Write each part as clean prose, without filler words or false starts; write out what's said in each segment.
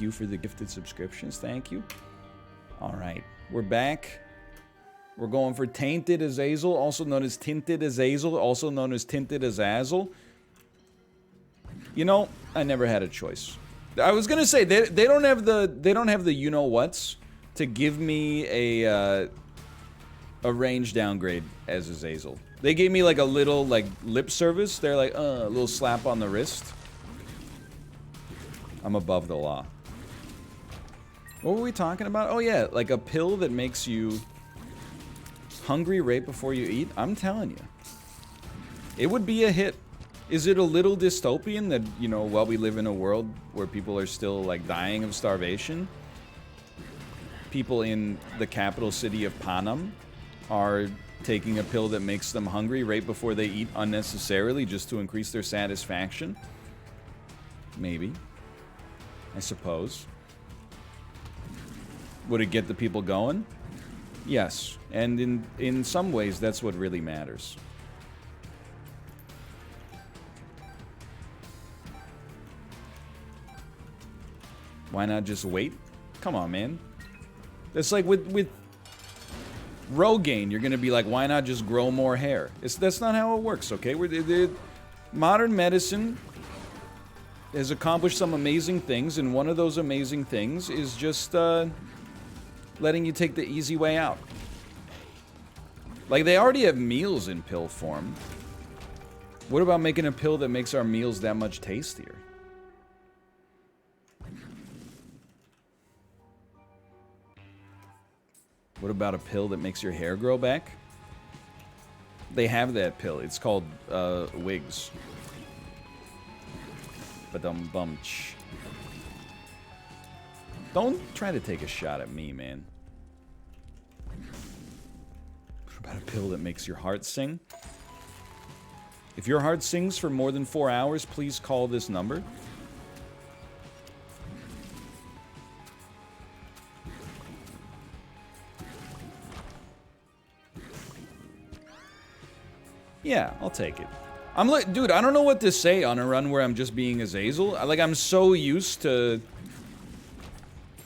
you for the gifted subscriptions. Thank you. All right, we're back. We're going for Tainted Azazel, also known as Tinted Azazel, also known as Tinted Azazel. You know, I never had a choice. I was gonna say they don't have the you know what's to give me a range downgrade as Azazel. They gave me like a little like lip service. They're like a little slap on the wrist. I'm above the law. What were we talking about? Oh yeah, like a pill that makes you hungry right before you eat. I'm telling you, it would be a hit. Is it a little dystopian that, you know, while we live in a world where people are still like dying of starvation, people in the capital city of Panam are taking a pill that makes them hungry right before they eat unnecessarily just to increase their satisfaction? Maybe. I suppose. Would it get the people going? Yes. And in some ways, that's what really matters. Why not just wait? Come on, man. It's like with Rogaine, you're gonna be like, why not just grow more hair? That's not how it works, okay? Modern medicine has accomplished some amazing things, and one of those amazing things is just letting you take the easy way out. Like, they already have meals in pill form. What about making a pill that makes our meals that much tastier? What about a pill that makes your hair grow back? They have that pill. It's called wigs. Ba-dum-bum-ch. Don't try to take a shot at me, man. What about a pill that makes your heart sing? If your heart sings for more than 4 hours, please call this number. Yeah, I'll take it. I'm like, dude, I don't know what to say on a run where I'm just being Azazel. Like, I'm so used to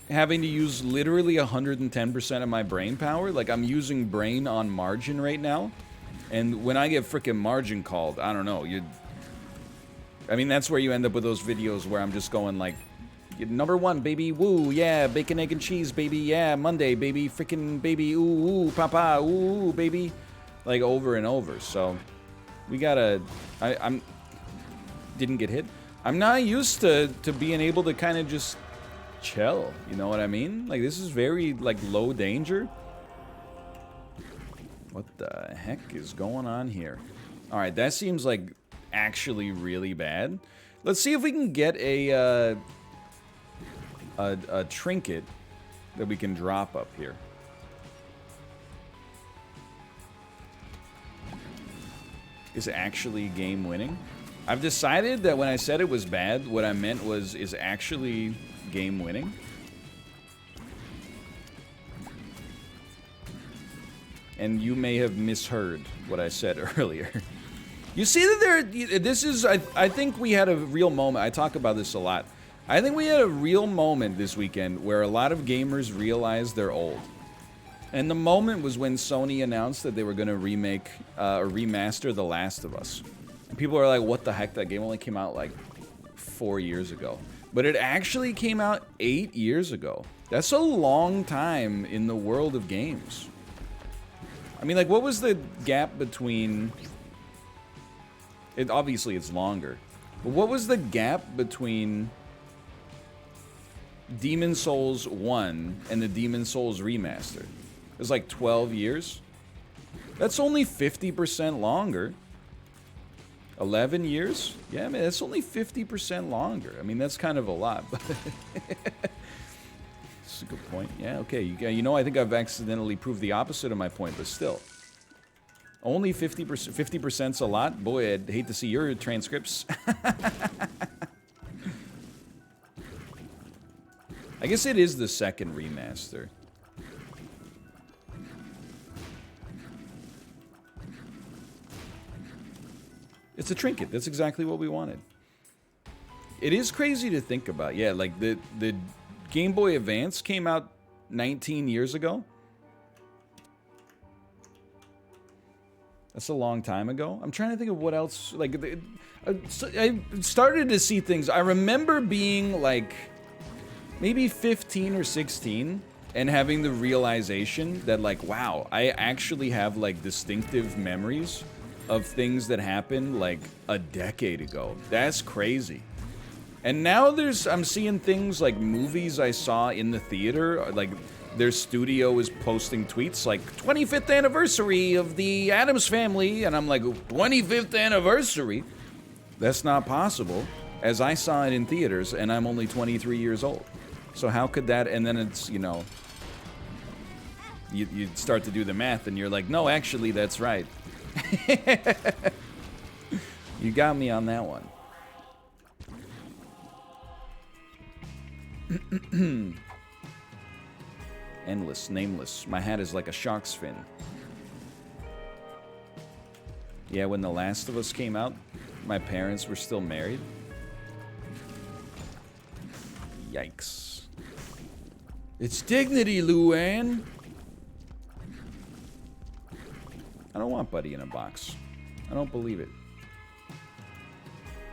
having to use literally 110% of my brain power. Like, I'm using brain on margin right now. And when I get frickin' margin called, I don't know, I mean, that's where you end up with those videos where I'm just going like, number one, baby, woo, yeah, bacon, egg, and cheese, baby, yeah, Monday, baby, frickin' baby, ooh, ooh, papa, ooh, baby. Like, over and over, so we gotta... I'm... Didn't get hit. I'm not used to being able to kind of just chill, you know what I mean? Like, this is very, like, low danger. What the heck is going on here? Alright, that seems like actually really bad. Let's see if we can get a trinket that we can drop up here. Is actually game winning. I've decided that when I said it was bad, what I meant was is actually game winning. And you may have misheard what I said earlier. You see that this is, I think we had a real moment. I talk about this a lot. I think we had a real moment this weekend where a lot of gamers realized they're old. And the moment was when Sony announced that they were going to remake or remaster The Last of Us. And people are like, what the heck? That game only came out like 4 years ago. But it actually came out 8 years ago. That's a long time in the world of games. I mean, like, what was the gap between... Obviously, it's longer. But what was the gap between Demon's Souls 1 and the Demon's Souls remaster? It was like 12 years. That's only 50% longer. 11 years? Yeah, man, that's only 50% longer. I mean, that's kind of a lot, but... That's a good point. Yeah, okay. You know, I think I've accidentally proved the opposite of my point, but still. Only 50%. 50%'s a lot? Boy, I'd hate to see your transcripts. I guess it is the second remaster. It's a trinket. That's exactly what we wanted. It is crazy to think about. Yeah, like the Game Boy Advance came out 19 years ago. That's a long time ago. I'm trying to think of what else. Like, I started to see things. I remember being like maybe 15 or 16 and having the realization that, like, wow, I actually have like distinctive memories of things that happened like a decade ago. That's crazy. And now I'm seeing things like movies I saw in the theater, like their studio is posting tweets like 25th anniversary of the Addams Family, and I'm like, 25th anniversary? That's not possible, as I saw it in theaters, and I'm only 23 years old. So how could that, and then it's, you know, you start to do the math, and you're like, no, actually, that's right. You got me on that one. Endless, nameless. My hat is like a shark's fin. Yeah, when The Last of Us came out, my parents were still married. Yikes. It's dignity, Luann. I don't want Buddy in a box. I don't believe it.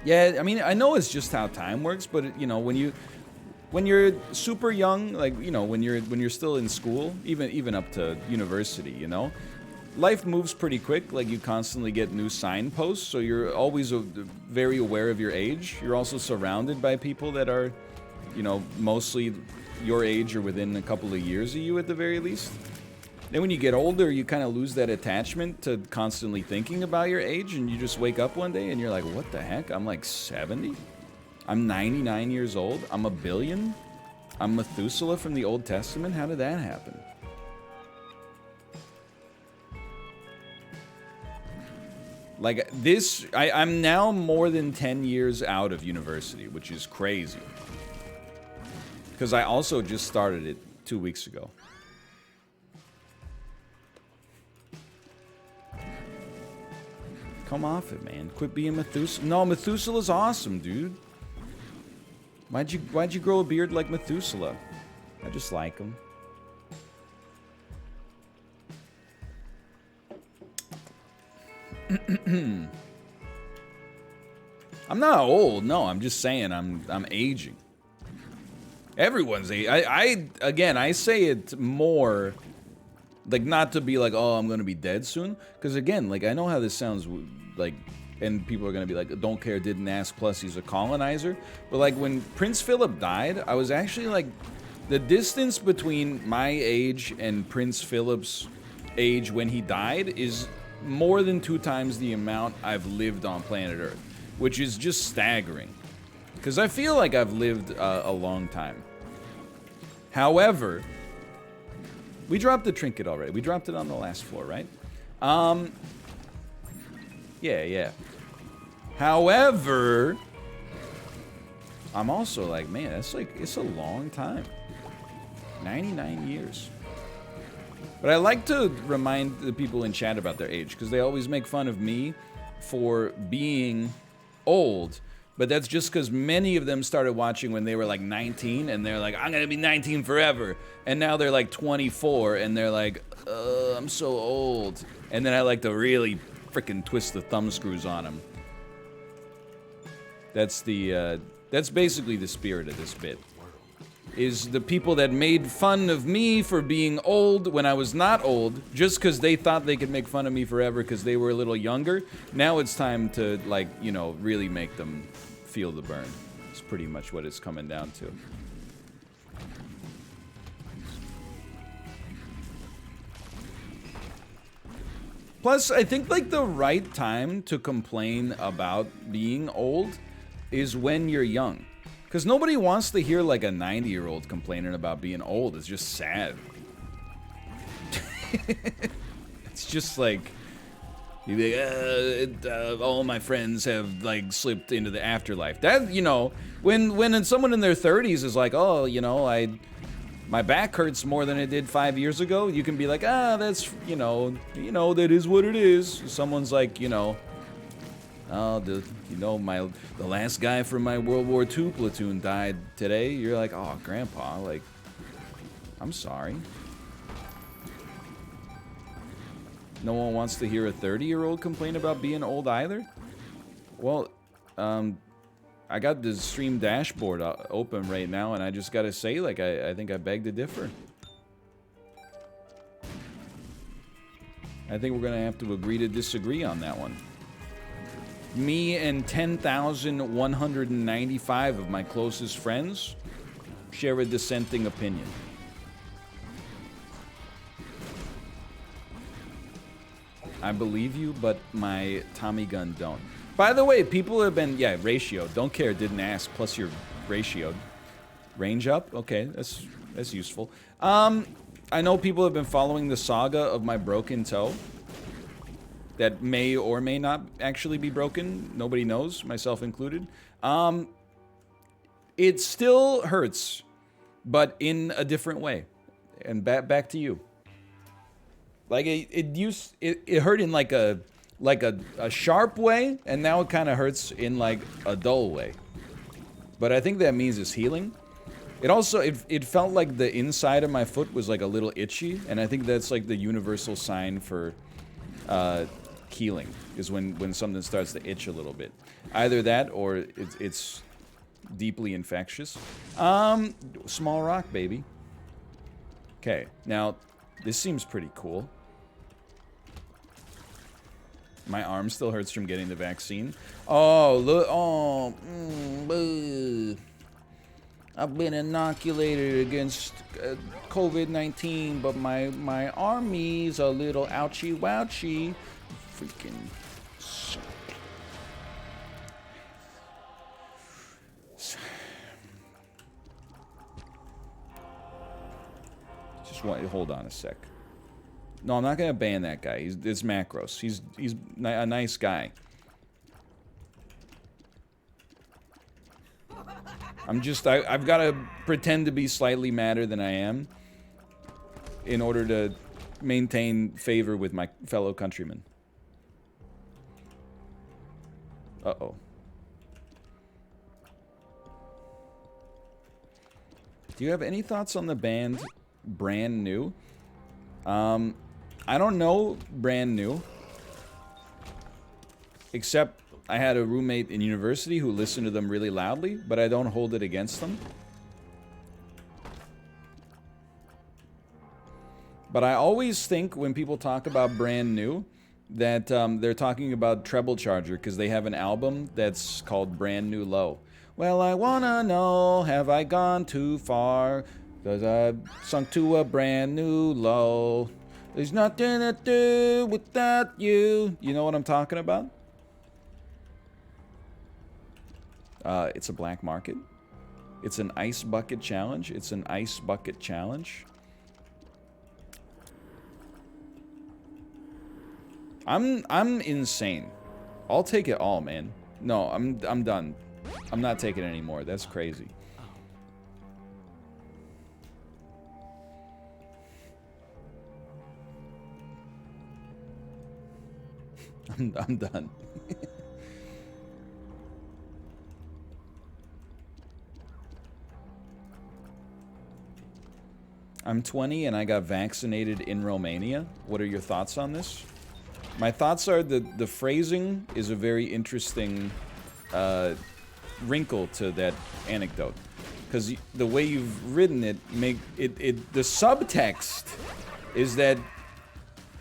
Yeah, I mean, I know it's just how time works, but you know, when you're super young, like, you know, when you're still in school, even up to university, you know, life moves pretty quick. Like, you constantly get new signposts, so you're always very aware of your age. You're also surrounded by people that are, you know, mostly your age or within a couple of years of you at the very least. Then when you get older, you kind of lose that attachment to constantly thinking about your age, and you just wake up one day and you're like, what the heck? I'm like 70? I'm 99 years old? I'm a billion? I'm Methuselah from the Old Testament? How did that happen? Like, this, I'm now more than 10 years out of university, which is crazy. Because I also just started it 2 weeks ago. Come off it, man. Quit being Methuselah. No, Methuselah's awesome, dude. Why'd you grow a beard like Methuselah? I just like him. I'm not old. No, I'm just saying I'm aging. Everyone's aging. I say it more, like, not to be like, oh, I'm gonna be dead soon, because again, like, I know how this sounds, like, and people are gonna be like, don't care, didn't ask, plus he's a colonizer. But like, when Prince Philip died, I was actually like, the distance between my age and Prince Philip's age when he died is more than 2 times the amount I've lived on planet Earth, which is just staggering, because I feel like I've lived a long time. However, we dropped the trinket already. We dropped it on the last floor, right? Yeah. However, I'm also like, man, that's like, it's a long time. 99 years. But I like to remind the people in chat about their age, because they always make fun of me for being old. But that's just because many of them started watching when they were like 19, and they're like, I'm gonna be 19 forever. And now they're like 24, and they're like, I'm so old. And then I like to really freaking twist the thumb screws on them. That's basically the spirit of this bit. Is the people that made fun of me for being old when I was not old, just because they thought they could make fun of me forever because they were a little younger. Now it's time to, like, you know, really make them feel the burn. It's pretty much what it's coming down to. Plus, I think, like, the right time to complain about being old is when you're young. Because nobody wants to hear, like, a 90-year-old complaining about being old. It's just sad. It's just like, you'd be like, all my friends have, like, slipped into the afterlife. That, you know, when someone in their 30s is like, oh, you know, my back hurts more than it did 5 years ago, you can be like, that's, you know, that is what it is. Someone's like, you know, oh, the last guy from my World War II platoon died today. You're like, oh, Grandpa, like, I'm sorry. No one wants to hear a 30-year-old complain about being old either? Well, I got the stream dashboard open right now, and I just gotta say, like, I think I beg to differ. I think we're gonna have to agree to disagree on that one. Me and 10,195 of my closest friends share a dissenting opinion. I believe you, but my Tommy gun don't. By the way, people have been, yeah, ratio. Don't care, didn't ask, plus your ratio. Range up? Okay, that's useful. I know people have been following the saga of my broken toe. That may or may not actually be broken. Nobody knows, myself included. It still hurts, but in a different way. And back to you. Like it hurt in like a sharp way, and now it kind of hurts in like a dull way. But I think that means it's healing. It also it felt like the inside of my foot was like a little itchy, and I think that's like the universal sign for healing is when something starts to itch a little bit. Either that or it's deeply infectious. Small rock, baby. Okay, now this seems pretty cool. My arm still hurts from getting the vaccine. Oh, look. Oh, I've been inoculated against COVID-19, but my army's a little ouchy wouchy. Freaking suck. Just hold on a sec. No, I'm not gonna ban that guy. It's Macros. He's a nice guy. I've got to pretend to be slightly madder than I am in order to maintain favor with my fellow countrymen. Uh-oh. Do you have any thoughts on the band Brand New? I don't know Brand New, except I had a roommate in university who listened to them really loudly, but I don't hold it against them. But I always think when people talk about Brand New that they're talking about Treble Charger because they have an album that's called Brand New Low. Well, I wanna know, have I gone too far? 'Cause I've sunk to a brand new low. There's nothing to do without you. You know what I'm talking about? It's a black market. It's an ice bucket challenge. It's an ice bucket challenge. I'm insane. I'll take it all, man. No, I'm done. I'm not taking it anymore. That's crazy. I'm done. I'm 20 and I got vaccinated in Romania. What are your thoughts on this? My thoughts are that the phrasing is a very interesting wrinkle to that anecdote. Because the way you've written it, the subtext is that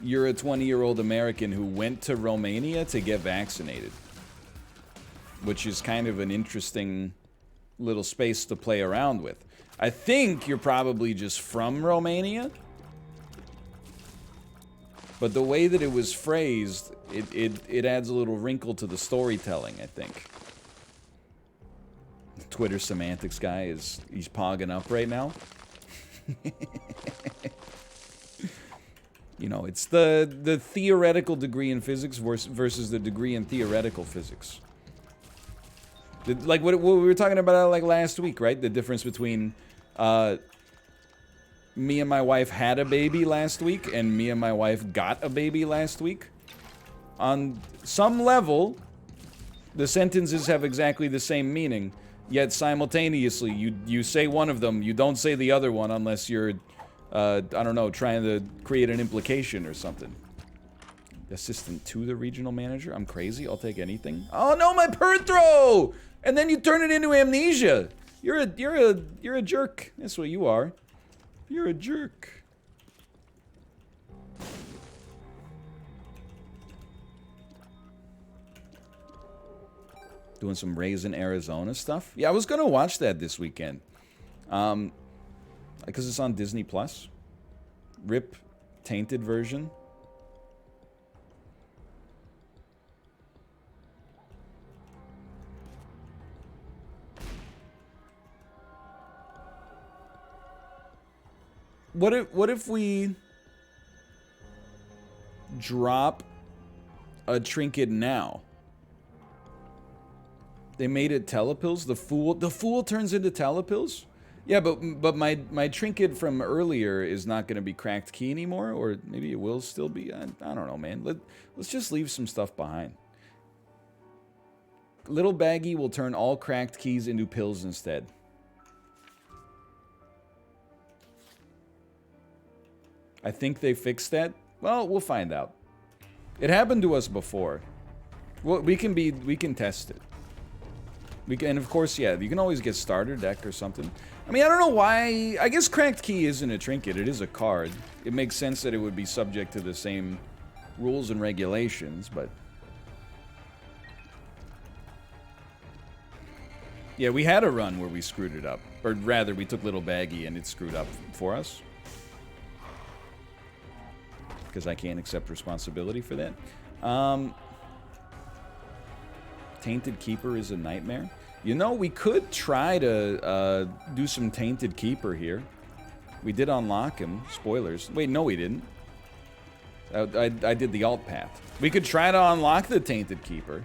you're a 20-year-old American who went to Romania to get vaccinated. Which is kind of an interesting little space to play around with. I think you're probably just from Romania. But the way that it was phrased, it adds a little wrinkle to the storytelling, I think. The Twitter semantics guy he's pogging up right now. You know, it's the theoretical degree in physics versus the degree in theoretical physics. Like what we were talking about like last week, right? The difference between me and my wife had a baby last week and me and my wife got a baby last week. On some level, The sentences have exactly the same meaning, yet simultaneously, you say one of them, you don't say the other one unless you're, I don't know, trying to create an implication or something. Assistant to the regional manager? I'm crazy, I'll take anything. Oh no, my bird throw! And then you turn it into amnesia! You're a jerk. That's what you are. You're a jerk. Doing some Raisin Arizona stuff. Yeah, I was gonna watch that this weekend. Because it's on Disney Plus. RIP tainted version. What if we drop a trinket now? They made it telepills. The fool turns into telepills. Yeah, but my trinket from earlier is not going to be cracked key anymore, or maybe it will still be. I don't know, man. Let's just leave some stuff behind. Little Baggy will turn all cracked keys into pills instead. I think they fixed that. Well, we'll find out. It happened to us before. Well, we can test it. And of course, yeah, you can always get starter deck or something. I mean, I don't know why. I guess cracked key isn't a trinket. It is a card. It makes sense that it would be subject to the same rules and regulations, but yeah, we had a run where we screwed it up, or rather, we took Little Baggy and it screwed up for us. Because I can't accept responsibility for that. Tainted Keeper is a nightmare. You know, we could try to do some Tainted Keeper here. We did unlock him. Spoilers. Wait, no we didn't. I did the alt path. We could try to unlock the Tainted Keeper.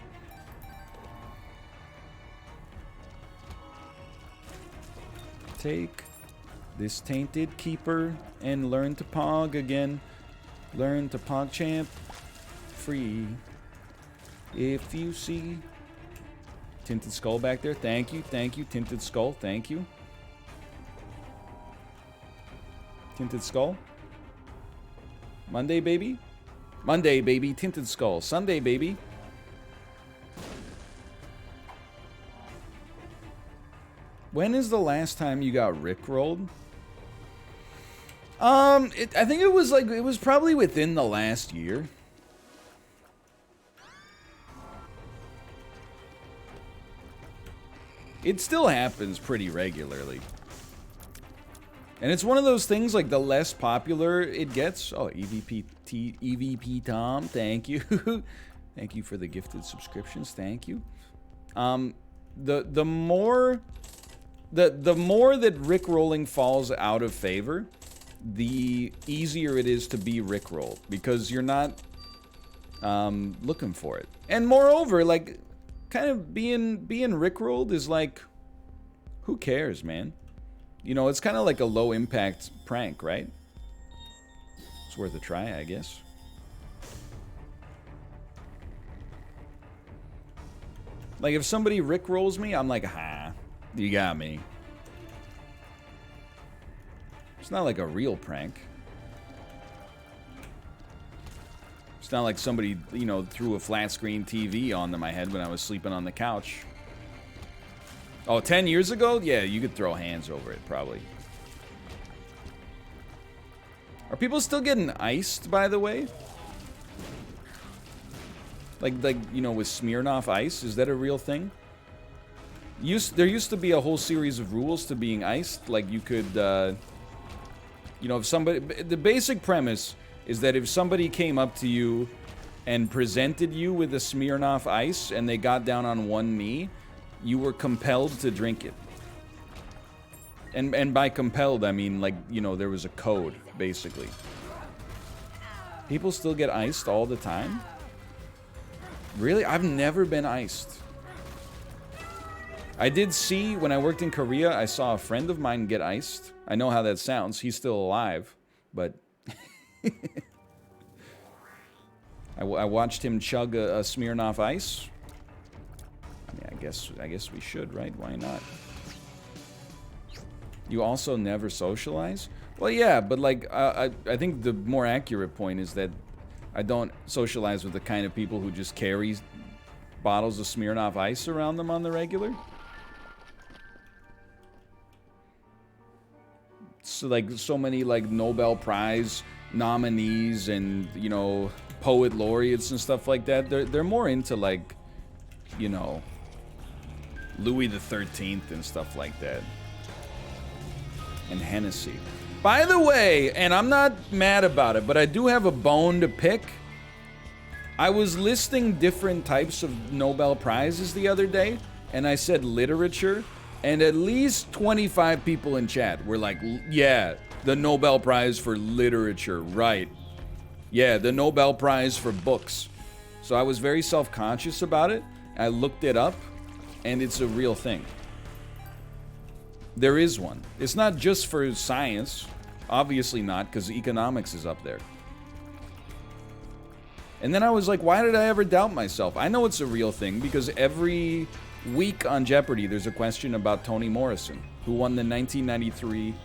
Take this Tainted Keeper and learn to Pog again. Learn to PogChamp free. If you see Tinted Skull back there, thank you, Tinted Skull, thank you. Tinted Skull. Monday, baby. Monday, baby, Tinted Skull. Sunday, baby. When is the last time you got rickrolled? I think it was probably within the last year. It still happens pretty regularly. And it's one of those things, like, the less popular it gets. Oh, EVP Tom, thank you. Thank you for the gifted subscriptions, thank you. The more that rickrolling falls out of favor, the easier it is to be rickrolled, because you're not looking for it. And moreover, like, kind of being rickrolled is like, who cares, man? You know, it's kind of like a low impact prank, right? It's worth a try, I guess. Like, if somebody rickrolls me, I'm like, ha, you got me. It's not like a real prank. It's not like somebody, you know, threw a flat screen TV onto my head when I was sleeping on the couch. Oh, 10 years ago? Yeah, you could throw hands over it, probably. Are people still getting iced, by the way? Like you know, with Smirnoff Ice? Is that a real thing? There used to be a whole series of rules to being iced. Like, you could, you know, if somebody... The basic premise is that if somebody came up to you and presented you with a Smirnoff Ice and they got down on one knee, you were compelled to drink it. And by compelled, I mean, like, you know, there was a code, basically. People still get iced all the time? Really? I've never been iced. I did see, when I worked in Korea, I saw a friend of mine get iced. I know how that sounds. He's still alive, but... I watched him chug a Smirnoff Ice. Yeah, I guess we should, right? Why not? You also never socialize? Well, yeah, but like, I think the more accurate point is that I don't socialize with the kind of people who just carry bottles of Smirnoff Ice around them on the regular. So like, so many like Nobel Prize nominees and, you know, poet laureates and stuff like that. They're more into like, you know, Louis the 13th and stuff like that. And Hennessy. By the way, and I'm not mad about it, but I do have a bone to pick. I was listing different types of Nobel Prizes the other day, and I said literature, and at least 25 people in chat were like, yeah, the Nobel Prize for literature, right. Yeah, the Nobel Prize for books. So I was very self-conscious about it. I looked it up, and it's a real thing. There is one. It's not just for science. Obviously not, because economics is up there. And then I was like, why did I ever doubt myself? I know it's a real thing, because every week on Jeopardy, there's a question about Toni Morrison, who won the 1993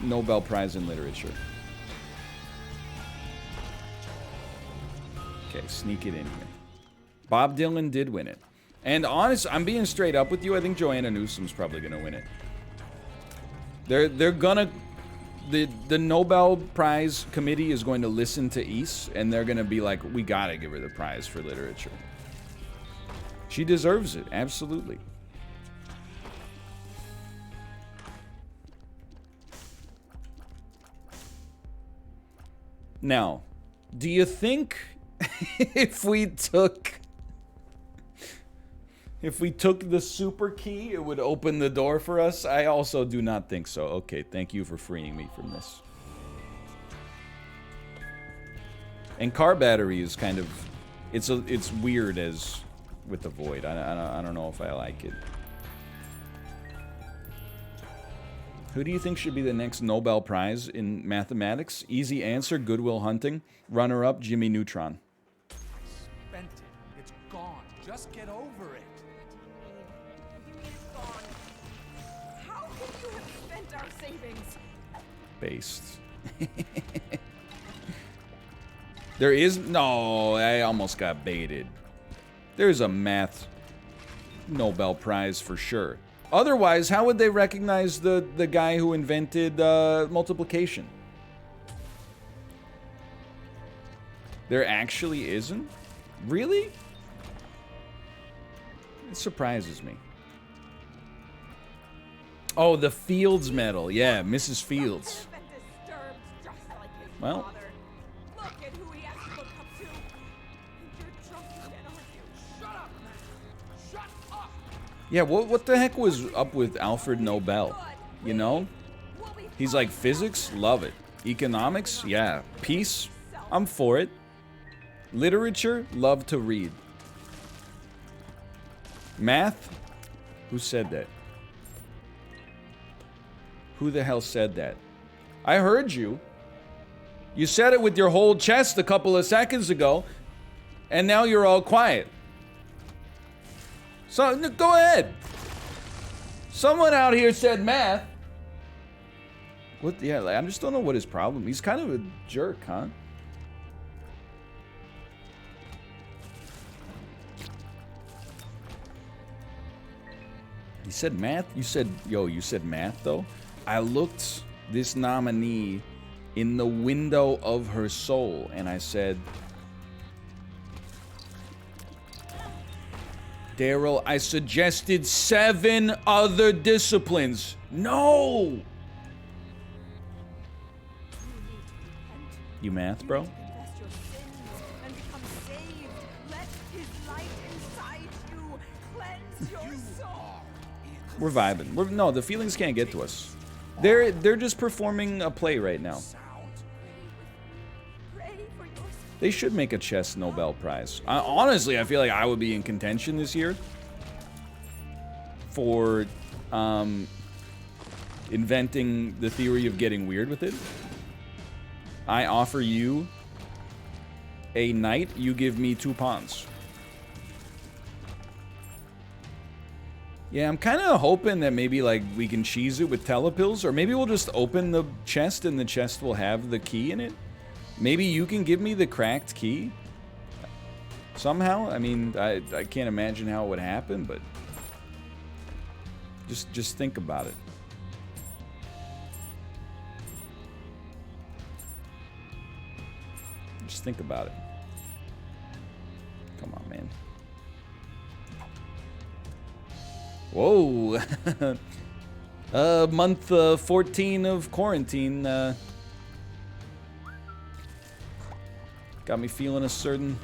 Nobel Prize in Literature. Okay, sneak it in here. Bob Dylan did win it. And honest, I'm being straight up with you. I think Joanna Newsom's probably gonna win it. They're gonna, the Nobel Prize committee is going to listen to Ys, and they're gonna be like, we gotta give her the prize for literature. She deserves it, absolutely. Now, do you think if we took the super key, it would open the door for us? I also do not think so. Okay, thank you for freeing me from this. And car battery is kind of, it's weird as with the void. I don't know if I like it. Who do you think should be the next Nobel Prize in mathematics? Easy answer, Good Will Hunting. Runner-up, Jimmy Neutron. Spent it. It's gone. Just get over it. How could you have spent our savings? Based. There is no, I almost got baited. There's a math Nobel Prize for sure. Otherwise, how would they recognize the guy who invented multiplication? There actually isn't? Really? It surprises me. Oh, the Fields Medal. Yeah, Mrs. Fields. Well, Look at who he has to look up to. And you're drunk again, aren't you? Shut up, man. Shut up. yeah, what the heck was up with Alfred Nobel? You know? He's like, physics? Love it. Economics? Yeah. Peace? I'm for it. Literature? Love to read. Math? Who said that? Who the hell said that? I heard you. You said it with your whole chest a couple of seconds ago, and now you're all quiet. So, go ahead. Someone out here said math. What? Yeah, like, I just don't know what his problem. He's kind of a jerk, huh? He said math? You said, yo, you said math, though? I looked this nominee in the window of her soul, and I said, Daryl, I suggested 7 other disciplines. No! You math, bro? Confess your sins and become saved. Let his light inside you cleanse your soul. We're vibing. No, the feelings can't get to us. They're just performing a play right now. Pray for your soul. They should make a chess Nobel Prize. Honestly, I feel like I would be in contention this year for inventing the theory of getting weird with it. I offer you a knight, you give me 2 pawns. Yeah, I'm kind of hoping that maybe, like, we can cheese it with telepills, or maybe we'll just open the chest and the chest will have the key in it. Maybe you can give me the cracked key? Somehow? I mean, I can't imagine how it would happen, but... Just think about it. Just think about it. Come on, man. Whoa! Month 14 of quarantine, got me feeling a certain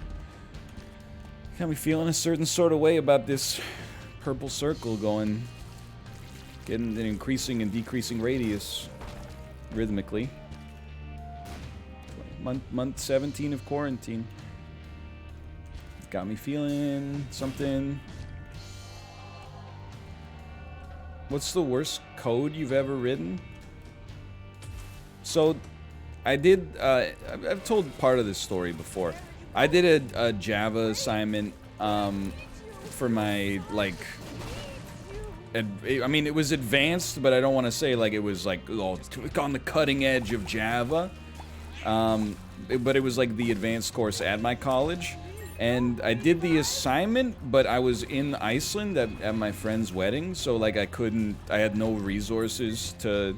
sort of way about this purple circle getting an increasing and decreasing radius rhythmically. Month 17 of quarantine. Got me feeling something. What's the worst code you've ever written? So, I did, I've told part of this story before. I did a Java assignment, for my, like, I mean, it was advanced, but I don't want to say, like, it was, like, oh, on the cutting edge of Java. But it was, like, the advanced course at my college. And I did the assignment, but I was in Iceland at my friend's wedding, so, like, I had no resources to,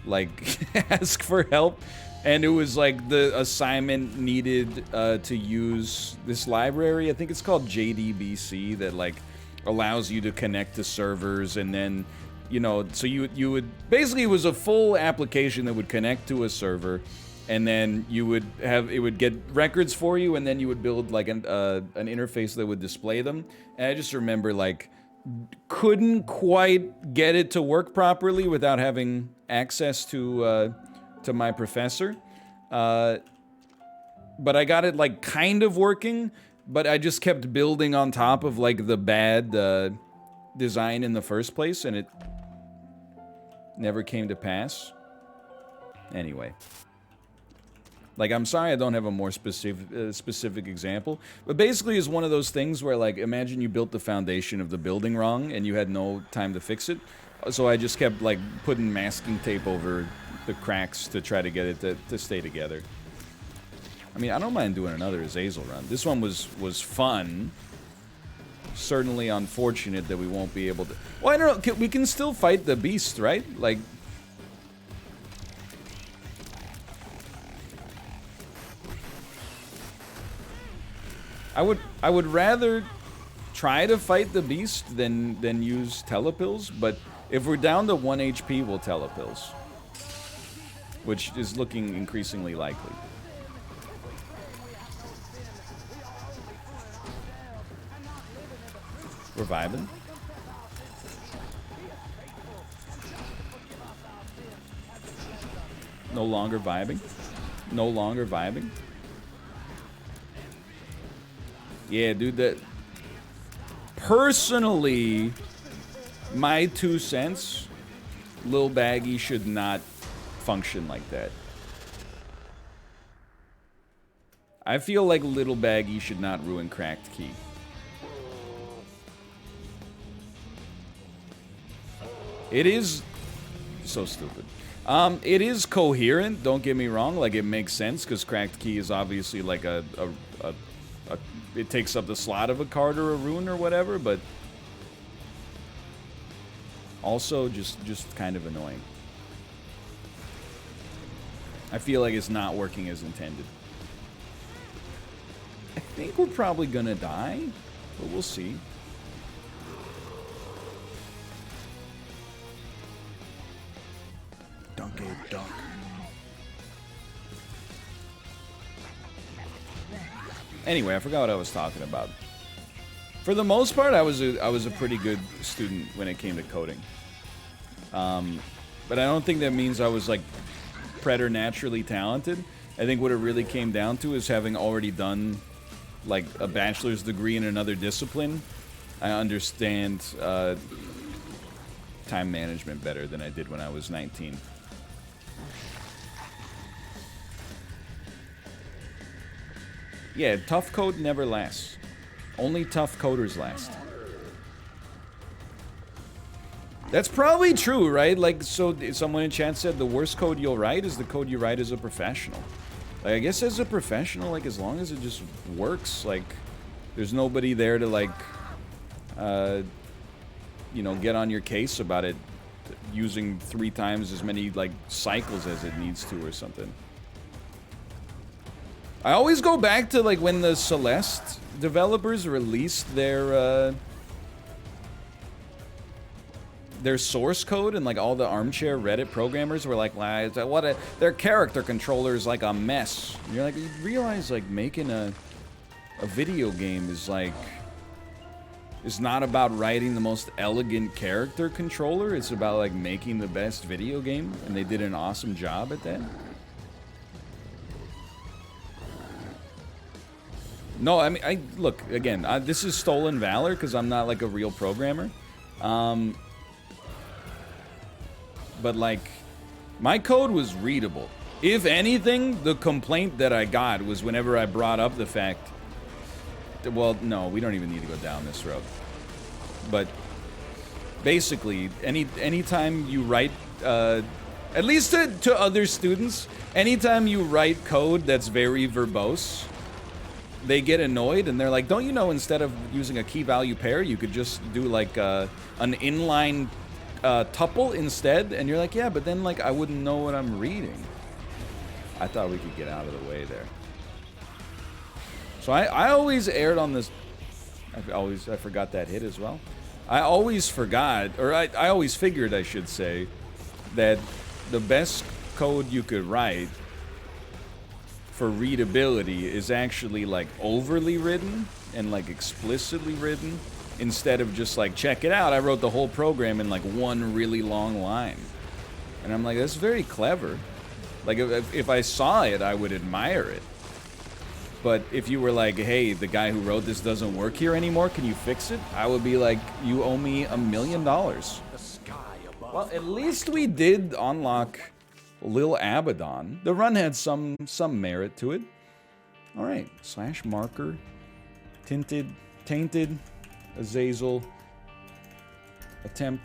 like, ask for help. And it was, like, the assignment needed to use this library. I think it's called JDBC, that, like, allows you to connect to servers, and then, you know, so you would, basically it was a full application that would connect to a server, and then you would have, it would get records for you, and then you would build, like, an interface that would display them. And I just remember, like, couldn't quite get it to work properly without having access to my professor. But I got it, like, kind of working, but I just kept building on top of, like, the bad design in the first place, and it never came to pass. Anyway. Like, I'm sorry I don't have a more specific example, but basically it's one of those things where, like, imagine you built the foundation of the building wrong and you had no time to fix it. So I just kept, like, putting masking tape over the cracks to try to get it to stay together. I mean, I don't mind doing another Azazel run. This one was fun. Certainly unfortunate that we won't be able to... Well, I don't know, we can still fight the beast, right? Like... I would rather try to fight the beast than use telepills, but if we're down to 1 HP, we'll telepills. Which is looking increasingly likely. We're vibing. No longer vibing. No longer vibing. Yeah, dude, that... Personally, my 2 cents, Lil Baggy should not function like that. I feel like Little Baggy should not ruin Cracked Key. It is... so stupid. It is coherent, don't get me wrong, like, it makes sense, because Cracked Key is obviously like it takes up the slot of a card or a rune or whatever, but also just kind of annoying. I feel like it's not working as intended. I think we're probably gonna die, but we'll see. Donkey dunk. Anyway, I forgot what I was talking about. For the most part, I was a pretty good student when it came to coding. But I don't think that means I was, like, preternaturally talented. I think what it really came down to is having already done, like, a bachelor's degree in another discipline. I understand time management better than I did when I was 19. Yeah, tough code never lasts. Only tough coders last. That's probably true, right? Like, so someone in chat said the worst code you'll write is the code you write as a professional. Like, I guess as a professional, like, as long as it just works, like, there's nobody there to, like, you know, get on your case about it using 3 times as many, like, cycles as it needs to or something. I always go back to, like, when the Celeste developers released their source code, and like all the armchair Reddit programmers were like, their character controller is like a mess. And you're like, you realize like making a video game is like, is not about writing the most elegant character controller. It's about like making the best video game, and they did an awesome job at that. No, I mean, look again. This is stolen valor because I'm not like a real programmer. But like, my code was readable. If anything, the complaint that I got was whenever I brought up the fact that, well, no, we don't even need to go down this road. But basically, anytime you write, at least to other students, anytime you write code that's very verbose, they get annoyed and they're like, don't you know, instead of using a key value pair, you could just do like an inline tuple instead? And you're like, yeah, but then like I wouldn't know what I'm reading. I thought we could get out of the way there. So I always erred on this. I forgot that hit as well. I always forgot, or I always figured, I should say, that the best code you could write for readability is actually like overly written and like explicitly written, instead of just like, check it out, I wrote the whole program in like one really long line. And I'm like, that's very clever. Like, if I saw it, I would admire it. But if you were like, hey, the guy who wrote this doesn't work here anymore, can you fix it? I would be like, you owe me $1 million. Well, at least we did unlock Lil Abaddon. The run had some merit to it. All right, slash marker, tainted, Azazel, attempt